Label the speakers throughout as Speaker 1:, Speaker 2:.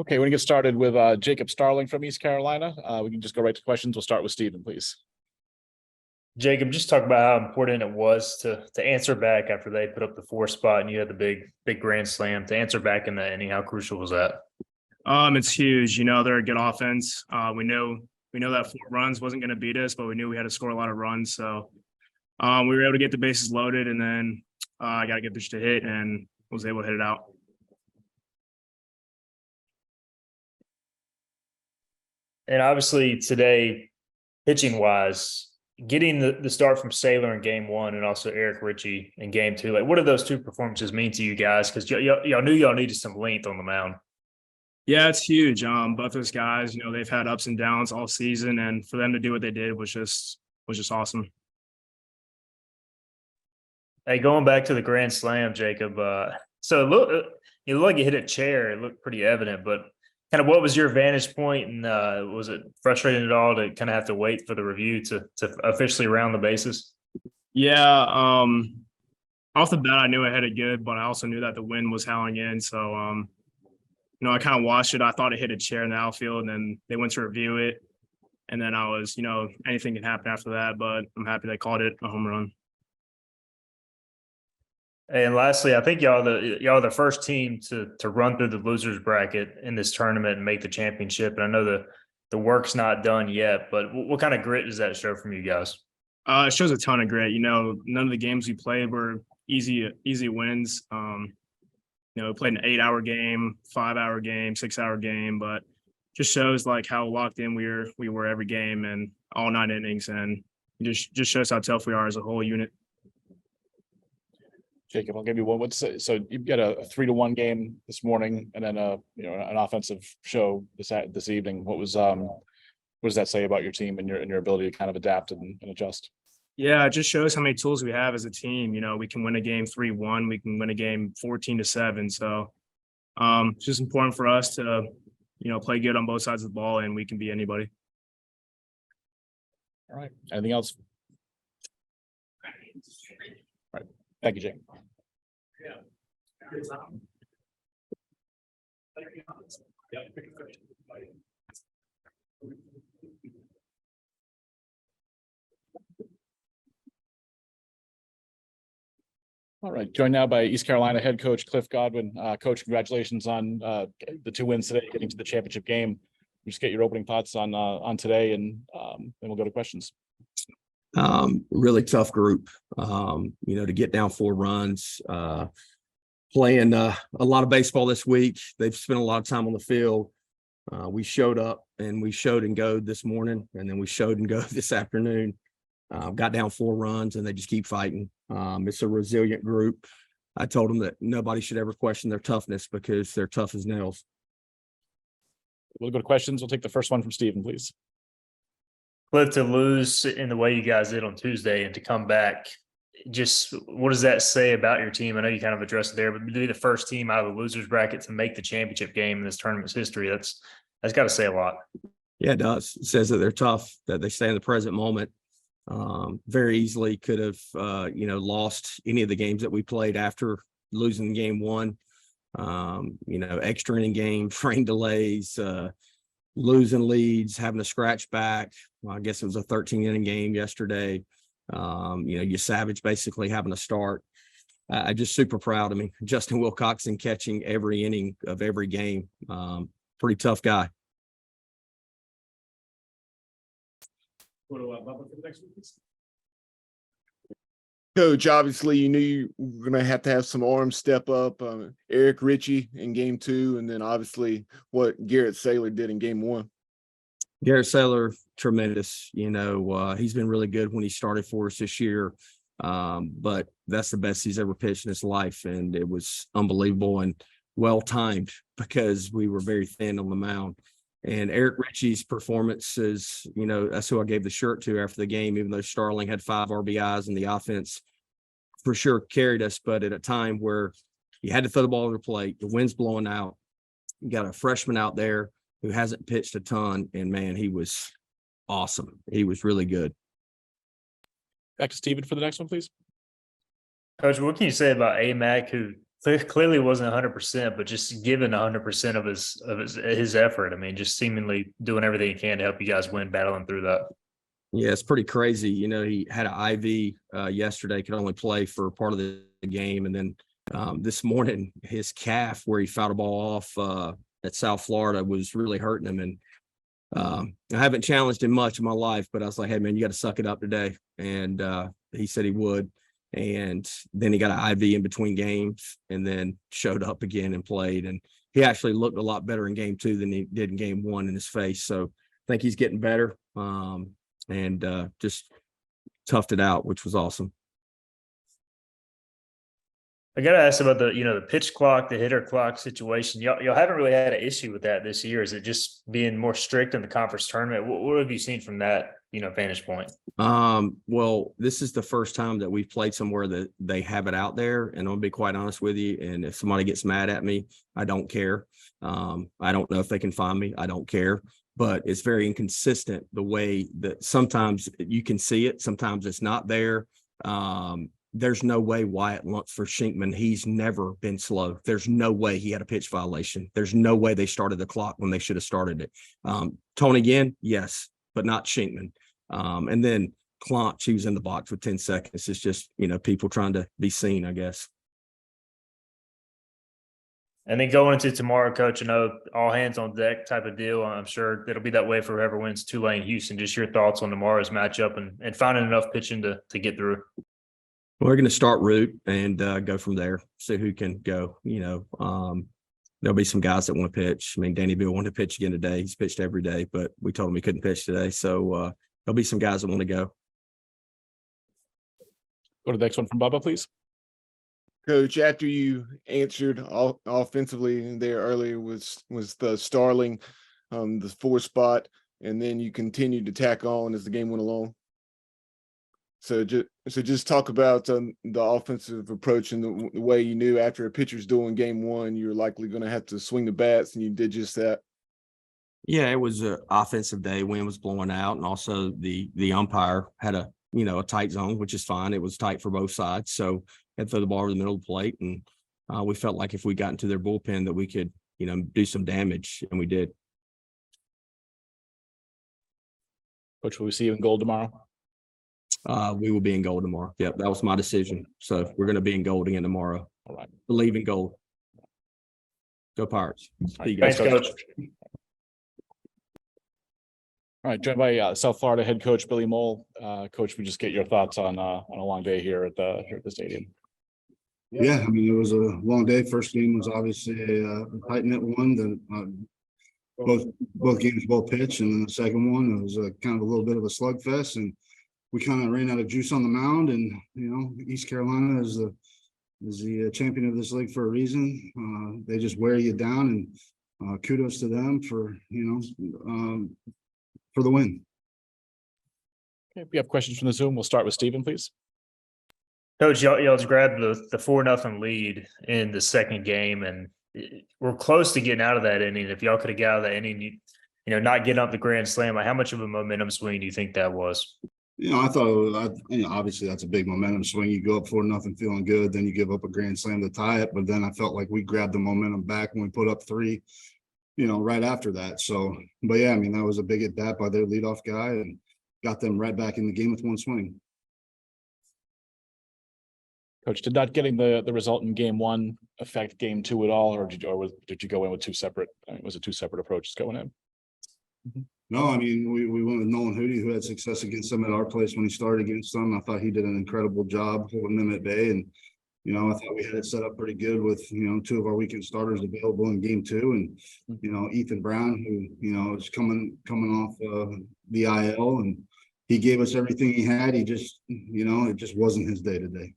Speaker 1: Okay, we're gonna get started with Jacob Starling from East Carolina. We can just go right to questions. We'll start with Stephen, please.
Speaker 2: Jacob, just talk about how important it was to answer back after they put up the 4 spot and you had the big grand slam to answer back in the inning. How crucial was that?
Speaker 3: It's huge. They're a good offense. We know that 4 runs wasn't going to beat us, but we knew we had to score a lot of runs. So we were able to get the bases loaded, and then I got to get pitch to hit, and was able to hit it out.
Speaker 2: And obviously today, pitching wise, getting the start from Saylor in game 1 and also Eric Ritchie in game 2, like what do those 2 performances mean to you guys? Because y'all knew y'all needed some length on the mound.
Speaker 3: Yeah, it's huge. Both those guys, they've had ups and downs all season, and for them to do what they did was just awesome.
Speaker 2: Hey, going back to the grand slam, Jacob. So it looked like you hit a chair. It looked pretty evident, but kind of what was your vantage point, and was it frustrating at all to kind of have to wait for the review to officially round the bases?
Speaker 3: Yeah, off the bat, I knew I hit it good, but I also knew that the wind was howling in. So, I kind of watched it. I thought it hit a chair in the outfield, and then they went to review it. And then I was, anything can happen after that, but I'm happy they called it a home run.
Speaker 2: And lastly, I think y'all are the first team to run through the losers bracket in this tournament and make the championship. And I know the work's not done yet, but what kind of grit does that show from you guys?
Speaker 3: It shows a ton of grit. None of the games we played were easy wins. We played an 8-hour game, 5-hour game, 6-hour game, but just shows like how locked in we were every game and all 9 innings, and it just shows how tough we are as a whole unit.
Speaker 1: Jacob, I'll give you one. So you've got a 3-1 game this morning, and then an offensive show this evening. What does that say about your team and your ability to kind of adapt and adjust?
Speaker 3: Yeah, it just shows how many tools we have as a team. We can win a game 3-1. We can win a game 14-7. So it's just important for us to, play good on both sides of the ball, and we can beat anybody.
Speaker 1: All right. Anything else? All right. Thank you, Jake. All right, joined now by East Carolina head coach Cliff Godwin. Coach, congratulations on the 2 wins today, getting to the championship game. Just get your opening thoughts on today, and then we'll go to questions.
Speaker 4: Really tough group, to get down 4 runs, playing a lot of baseball this week. They've spent a lot of time on the field. We showed up and we showed and go this morning, and then we showed and go this afternoon. Got down 4 runs, and they just keep fighting. It's a resilient group. I told them that nobody should ever question their toughness because they're tough as nails.
Speaker 1: We'll go to questions. We'll take the first one from Stephen, please.
Speaker 2: Cliff, to lose in the way you guys did on Tuesday and to come back, just what does that say about your team? I know you kind of addressed it there, but to be the first team out of the losers bracket to make the championship game in this tournament's history, that's got to say a lot.
Speaker 4: Yeah, it does. It says that they're tough, that they stay in the present moment. Very easily could have, lost any of the games that we played after losing game 1. Extra inning games, rain delays, losing leads, having to scratch back. Well, I guess it was a 13-inning game yesterday. You Savage basically having to start. I'm just super proud of me. Justin Wilcoxon catching every inning of every game. Pretty tough guy.
Speaker 5: Coach, obviously you knew you were going to have some arms step up. Eric Ritchie in game 2, and then obviously what Garrett Saylor did in game 1.
Speaker 4: Garrett Saylor, tremendous. He's been really good when he started for us this year, but that's the best he's ever pitched in his life, and it was unbelievable and well-timed because we were very thin on the mound. And Eric Ritchie's performance is, that's who I gave the shirt to after the game, even though Starling had 5 RBIs and the offense for sure carried us. But at a time where you had to throw the ball to the plate, the wind's blowing out, you got a freshman out there who hasn't pitched a ton. And man, he was awesome. He was really good.
Speaker 1: Back to Stephen for the next one, please.
Speaker 2: Coach, what can you say about AMAC, who clearly wasn't 100%, but just giving 100% of his effort. I mean, just seemingly doing everything he can to help you guys win, battling through that.
Speaker 4: Yeah, it's pretty crazy. You know, he had an IV yesterday, could only play for part of the game. And then this morning, his calf, where he fouled a ball off at South Florida, was really hurting him. And I haven't challenged him much in my life, but I was like, hey, man, you got to suck it up today. And he said he would. And then he got an IV in between games and then showed up again and played. And he actually looked a lot better in game 2 than he did in game 1 in his face. So I think he's getting better. And just toughed it out, which was awesome.
Speaker 2: I got to ask about the pitch clock, the hitter clock situation. Y'all haven't really had an issue with that this year. Is it just being more strict in the conference tournament? What have you seen from that, vantage point?
Speaker 4: Well, this is the first time that we've played somewhere that they have it out there. And I'll be quite honest with you. And if somebody gets mad at me, I don't care. I don't know if they can find me. I don't care. But it's very inconsistent the way that sometimes you can see it. Sometimes it's not there. There's no way Wyatt Lunsford Shinkman, he's never been slow. There's no way he had a pitch violation. There's no way they started the clock when they should have started it. Tony Ginn, yes, but not Shinkman. And then Clonch, he was in the box with 10 seconds. It's just, people trying to be seen, I guess.
Speaker 2: And then going into tomorrow, Coach, all hands on deck type of deal. I'm sure it'll be that way for whoever wins Tulane Houston. Just your thoughts on tomorrow's matchup and finding enough pitching to get through.
Speaker 4: We're going to start root and go from there. See who can go. There'll be some guys that want to pitch. I mean, Danny Bill wanted to pitch again today. He's pitched every day, but we told him he couldn't pitch today. So there'll be some guys that want to go.
Speaker 1: Go to the next one from Bubba, please.
Speaker 5: Coach, after you answered offensively there earlier was the Starling, the 4th spot, and then you continued to tack on as the game went along. So just talk about the offensive approach and the way you knew after a pitcher's doing game 1, you're likely going to have to swing the bats, and you did just that. Yeah,
Speaker 4: it was an offensive day. Wind was blowing out, and also the umpire had a tight zone, which is fine. It was tight for both sides, so had to throw the ball over the middle of the plate, and we felt like if we got into their bullpen that we could, do some damage, and we did.
Speaker 1: Coach, will we see you in gold tomorrow?
Speaker 4: We will be in gold tomorrow. Yep, that was my decision. So we're going to be in gold again tomorrow.
Speaker 1: All right.
Speaker 4: Believe in gold. Go Pirates.
Speaker 1: See you guys.
Speaker 2: Thanks, Coach.
Speaker 1: All right, joined by South Florida head coach Billy Mohl. Coach, we just get your thoughts on a long day here at the stadium.
Speaker 6: Yeah, I mean, it was a long day. First game was obviously a tight-knit one. Both games well pitched, and then the second one it was kind of a little bit of a slugfest, and we kind of ran out of juice on the mound. And East Carolina is the champion of this league for a reason. They just wear you down, and kudos to them for for the win.
Speaker 1: Okay, if we have questions from the Zoom, we'll start with Stephen, please.
Speaker 2: Coach, y'all just grabbed the 4-0 lead in the second game, and we're close to getting out of that inning. If y'all could have got out of that inning, not getting up the grand slam, like how much of a momentum swing do you think that was?
Speaker 6: I thought obviously that's a big momentum swing. You go up 4-0 feeling good, then you give up a grand slam to tie it. But then I felt like we grabbed the momentum back when we put up 3, right after that. So, but yeah, I mean, that was a big at bat by their leadoff guy and got them right back in the game with one swing.
Speaker 1: Coach, did not getting the result in game 1 affect game 2 at all, or did you go in with 2 separate? Was it 2 separate approaches going in?
Speaker 6: Mm-hmm. No, I mean, we went with Nolan Hootie, who had success against them at our place when he started against them. I thought he did an incredible job holding them at bay, and I thought we had it set up pretty good with 2 of our weekend starters available in game 2, and Ethan Brown, who is coming off the IL, and he gave us everything he had. He just it just wasn't his day today.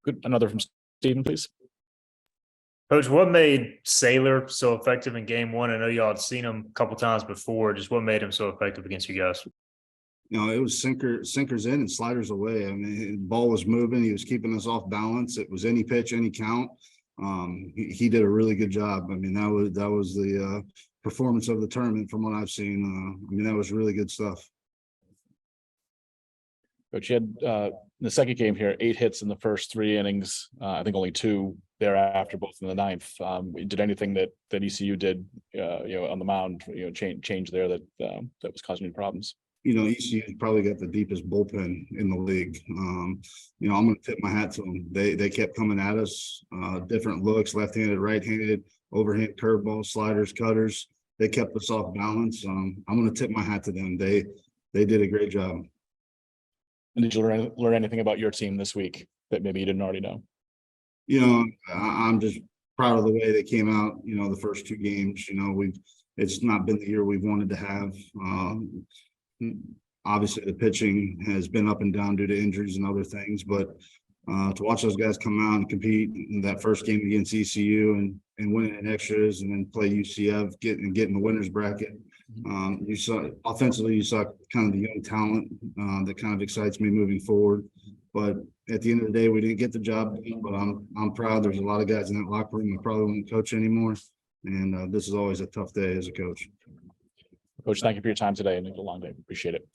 Speaker 1: Good. Another from Stephen, please.
Speaker 2: Coach, what made Saylor so effective in game 1? I know y'all had seen him a couple times before. Just what made him so effective against you guys?
Speaker 6: It was sinkers in and sliders away. I mean, the ball was moving. He was keeping us off balance. It was any pitch, any count. He did a really good job. I mean, that was the performance of the tournament from what I've seen. I mean, that was really good stuff.
Speaker 1: Coach, you had in the second game here, 8 hits in the first 3 innings. I think only 2 thereafter, both in the 9th. Did anything that ECU did, on the mound, change there that was causing you problems?
Speaker 6: ECU probably got the deepest bullpen in the league. I'm going to tip my hat to them. They kept coming at us, different looks, left-handed, right-handed, overhand curveballs, sliders, cutters. They kept us off balance. I'm going to tip my hat to them. They did a great job.
Speaker 1: And did you learn anything about your team this week that maybe you didn't already know?
Speaker 6: I'm just proud of the way they came out. The first 2 games. It's not been the year we've wanted to have. Obviously, the pitching has been up and down due to injuries and other things, but to watch those guys come out and compete in that first game against ECU and winning in extras, and then play UCF, get in the winners bracket. You saw offensively, you saw kind of the young talent that kind of excites me moving forward. But at the end of the day, we didn't get the job done. But I'm proud. There's a lot of guys in that locker room that probably won't coach anymore, and this is always a tough day as a coach.
Speaker 1: Coach, thank you for your time today, and it's a long day. Appreciate it.